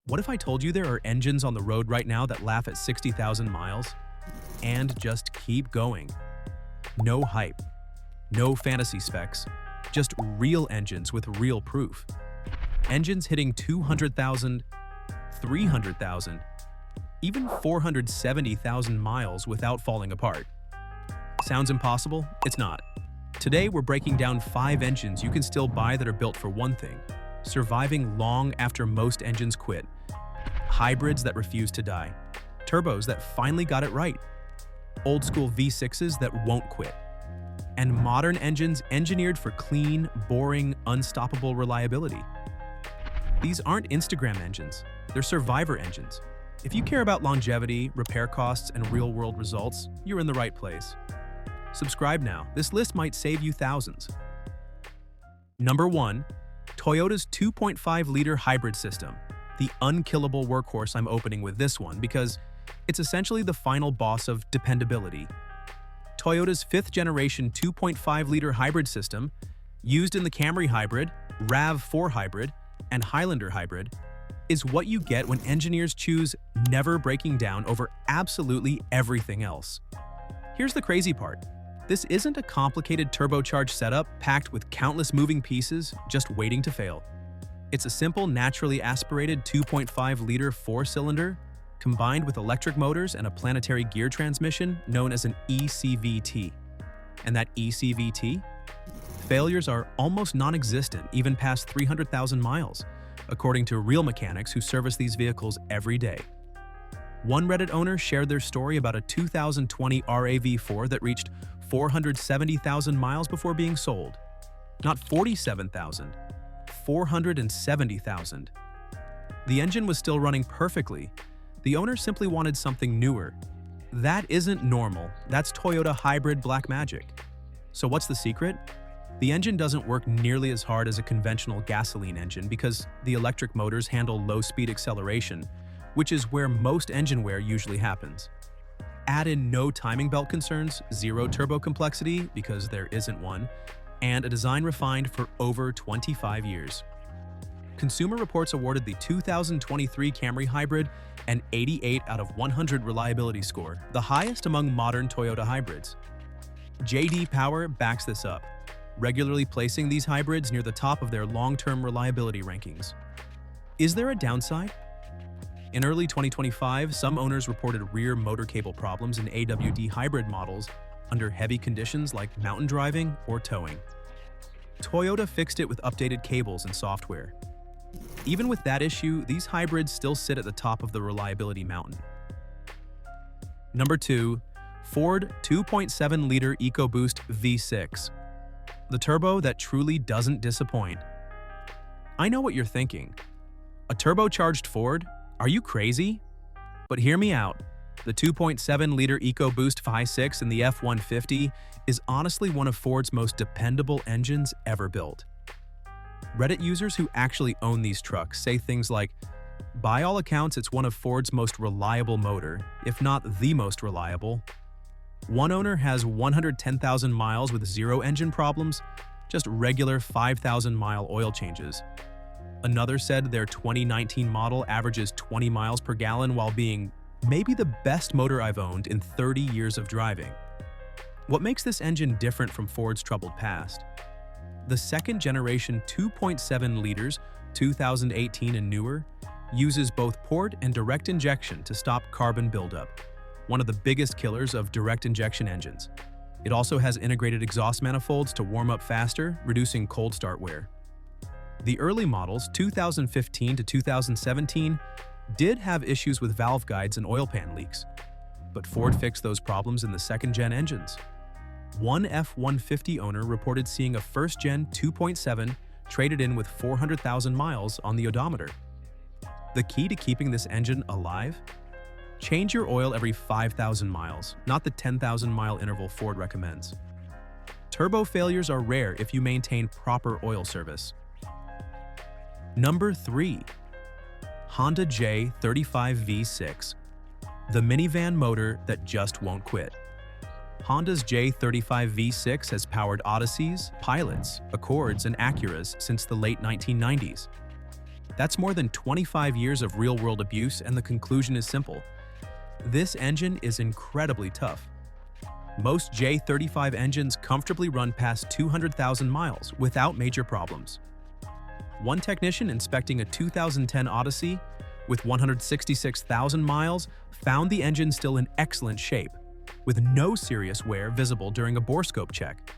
What if I told you there are engines on the road right now that laugh at 60,000 miles and just keep going? No hype, no fantasy specs, just real engines with real proof. Engines hitting 200,000, 300,000, even 470,000 miles without falling apart. Sounds impossible? It's not. Today, we're breaking down 5 engines you can still buy that are built for one thing: surviving long after most engines quit. Hybrids that refuse to die. Turbos that finally got it right. Old-school V6s that won't quit. And modern engines engineered for clean, boring, unstoppable reliability. These aren't Instagram engines, they're survivor engines. If you care about longevity, repair costs, and real-world results, you're in the right place. Subscribe now, this list might save you thousands. Number 1. Toyota's 2.5-liter hybrid system. The unkillable workhorse. I'm opening with this one because it's essentially the final boss of dependability. Toyota's 5th-generation 2.5-liter hybrid system, used in the Camry Hybrid, RAV4 Hybrid, and Highlander Hybrid, is what you get when engineers choose never breaking down over absolutely everything else. Here's the crazy part. This isn't a complicated turbocharged setup packed with countless moving pieces just waiting to fail. It's a simple, naturally aspirated 2.5-liter 4-cylinder combined with electric motors and a planetary gear transmission known as an ECVT. And that ECVT? Failures are almost non-existent even past 300,000 miles, according to real mechanics who service these vehicles every day. One Reddit owner shared their story about a 2020 RAV4 that reached 470,000 miles before being sold. Not 47,000, 470,000. The engine was still running perfectly. The owner simply wanted something newer. That isn't normal. That's Toyota hybrid black magic. So what's the secret? The engine doesn't work nearly as hard as a conventional gasoline engine because the electric motors handle low-speed acceleration, which is where most engine wear usually happens. Add in no timing belt concerns, zero turbo complexity, because there isn't one, and a design refined for over 25 years. Consumer Reports awarded the 2023 Camry Hybrid an 88 out of 100 reliability score, the highest among modern Toyota hybrids. J.D. Power backs this up, regularly placing these hybrids near the top of their long-term reliability rankings. Is there a downside? In early 2025, some owners reported rear motor cable problems in AWD hybrid models under heavy conditions like mountain driving or towing. Toyota fixed it with updated cables and software. Even with that issue, these hybrids still sit at the top of the reliability mountain. Number 2. Ford 2.7-liter EcoBoost V6. The turbo that truly doesn't disappoint. I know what you're thinking. A turbocharged Ford? Are you crazy? But hear me out. The 2.7-liter EcoBoost V6 in the F-150 is honestly one of Ford's most dependable engines ever built. Reddit users who actually own these trucks say things like, "By all accounts, it's one of Ford's most reliable motor, if not the most reliable." One owner has 110,000 miles with 0 engine problems, just regular 5,000-mile oil changes. Another said their 2019 model averages 20 miles per gallon while being maybe the best motor I've owned in 30 years of driving. What makes this engine different from Ford's troubled past? The 2nd-generation 2.7 liters, 2018 and newer, uses both port and direct injection to stop carbon buildup, one of the biggest killers of direct injection engines. It also has integrated exhaust manifolds to warm up faster, reducing cold start wear. The early models, 2015 to 2017, did have issues with valve guides and oil pan leaks, but Ford fixed those problems in the 2nd-gen engines. One F-150 owner reported seeing a 1st-gen 2.7 traded in with 400,000 miles on the odometer. The key to keeping this engine alive? Change your oil every 5,000 miles, not the 10,000-mile interval Ford recommends. Turbo failures are rare if you maintain proper oil service. Number 3. Honda J35 V6. The minivan motor that just won't quit. Honda's J35 V6 has powered Odysseys, Pilots, Accords, and Acuras since the late 1990s. That's more than 25 years of real-world abuse, and the conclusion is simple. This engine is incredibly tough. Most J35 engines comfortably run past 200,000 miles without major problems. One technician inspecting a 2010 Odyssey with 166,000 miles found the engine still in excellent shape, with no serious wear visible during a borescope check.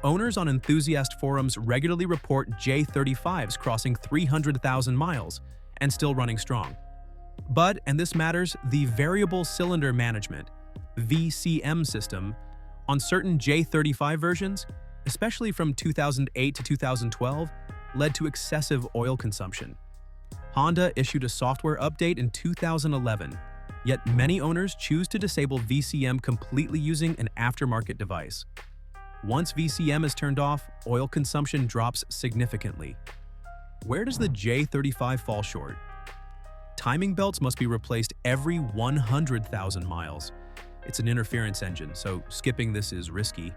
Owners on enthusiast forums regularly report J35s crossing 300,000 miles and still running strong. But, and this matters, the variable cylinder management (VCM) system on certain J35 versions, especially from 2008 to 2012, led to excessive oil consumption. Honda issued a software update in 2011, yet many owners choose to disable VCM completely using an aftermarket device. Once VCM is turned off, oil consumption drops significantly. Where does the J35 fall short? Timing belts must be replaced every 100,000 miles. It's an interference engine, so skipping this is risky.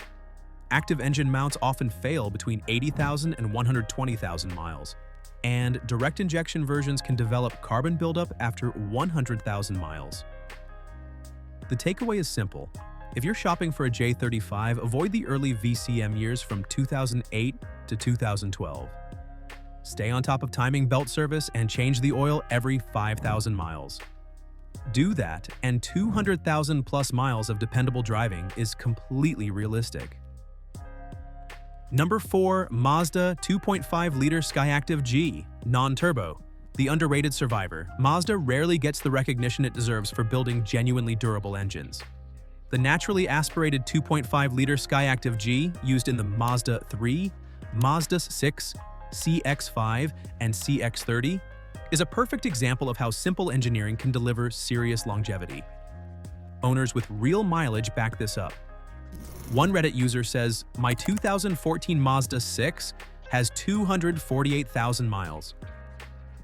Active engine mounts often fail between 80,000 and 120,000 miles, and direct injection versions can develop carbon buildup after 100,000 miles. The takeaway is simple. If you're shopping for a J35, avoid the early VCM years from 2008 to 2012. Stay on top of timing belt service and change the oil every 5,000 miles. Do that, and 200,000 plus miles of dependable driving is completely realistic. Number 4. Mazda 2.5-liter SkyActiv-G, non-turbo. The underrated survivor, Mazda rarely gets the recognition it deserves for building genuinely durable engines. The naturally aspirated 2.5-liter SkyActiv-G used in the Mazda 3, Mazda 6, CX-5, and CX-30 is a perfect example of how simple engineering can deliver serious longevity. Owners with real mileage back this up. One Reddit user says, "My 2014 Mazda 6 has 248,000 miles."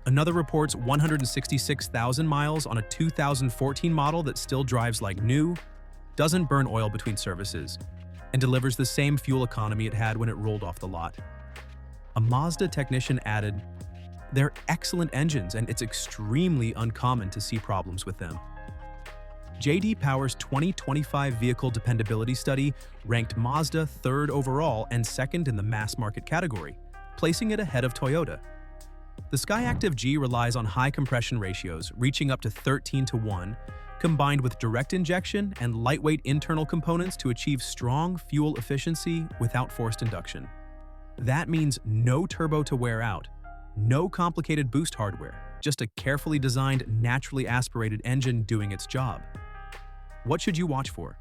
Another reports 166,000 miles on a 2014 model that still drives like new, doesn't burn oil between services, and delivers the same fuel economy it had when it rolled off the lot. A Mazda technician added, "They're excellent engines and it's extremely uncommon to see problems with them." J.D. Power's 2025 Vehicle Dependability Study ranked Mazda third overall and second in the mass market category, placing it ahead of Toyota. The SkyActiv-G relies on high compression ratios, reaching up to 13:1, combined with direct injection and lightweight internal components to achieve strong fuel efficiency without forced induction. That means no turbo to wear out, no complicated boost hardware, just a carefully designed, naturally aspirated engine doing its job. What should you watch for?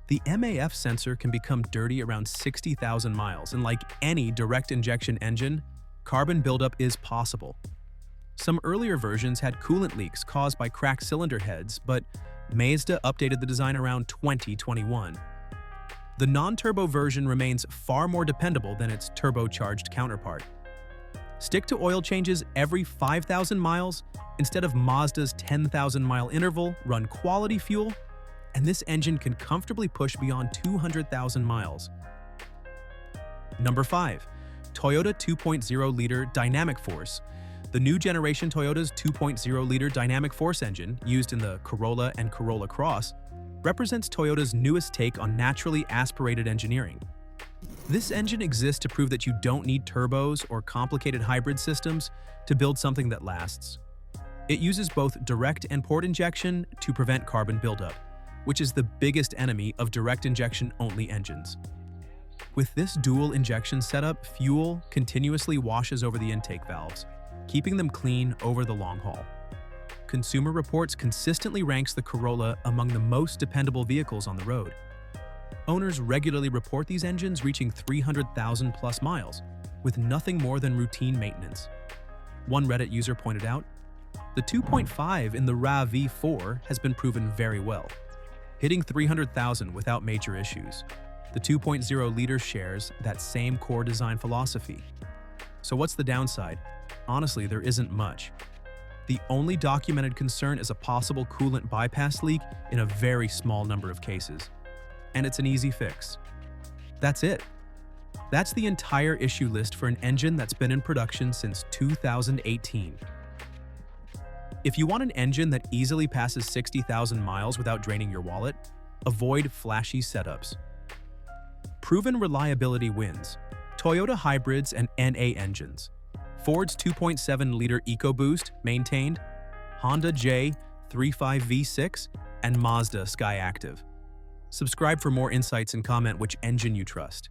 The MAF sensor can become dirty around 60,000 miles, and like any direct injection engine, carbon buildup is possible. Some earlier versions had coolant leaks caused by cracked cylinder heads, but Mazda updated the design around 2021. The non-turbo version remains far more dependable than its turbocharged counterpart. Stick to oil changes every 5,000 miles instead of Mazda's 10,000-mile interval, run quality fuel, and this engine can comfortably push beyond 200,000 miles. Number 5. Toyota 2.0-liter Dynamic Force. The new generation Toyota's 2.0-liter Dynamic Force engine, used in the Corolla and Corolla Cross, represents Toyota's newest take on naturally aspirated engineering. This engine exists to prove that you don't need turbos or complicated hybrid systems to build something that lasts. It uses both direct and port injection to prevent carbon buildup, which is the biggest enemy of direct injection-only engines. With this dual injection setup, fuel continuously washes over the intake valves, keeping them clean over the long haul. Consumer Reports consistently ranks the Corolla among the most dependable vehicles on the road. Owners regularly report these engines reaching 300,000 plus miles, with nothing more than routine maintenance. One Reddit user pointed out, "The 2.5 in the RAV4 has been proven very well, hitting 300,000 without major issues. The 2.0-liter shares that same core design philosophy." So what's the downside? Honestly, there isn't much. The only documented concern is a possible coolant bypass leak in a very small number of cases. And it's an easy fix. That's it. That's the entire issue list for an engine that's been in production since 2018. If you want an engine that easily passes 60,000 miles without draining your wallet, avoid flashy setups. Proven reliability wins. Toyota hybrids and NA engines. Ford's 2.7-liter EcoBoost maintained, Honda J35 V6, and Mazda SkyActiv. Subscribe for more insights and comment which engine you trust.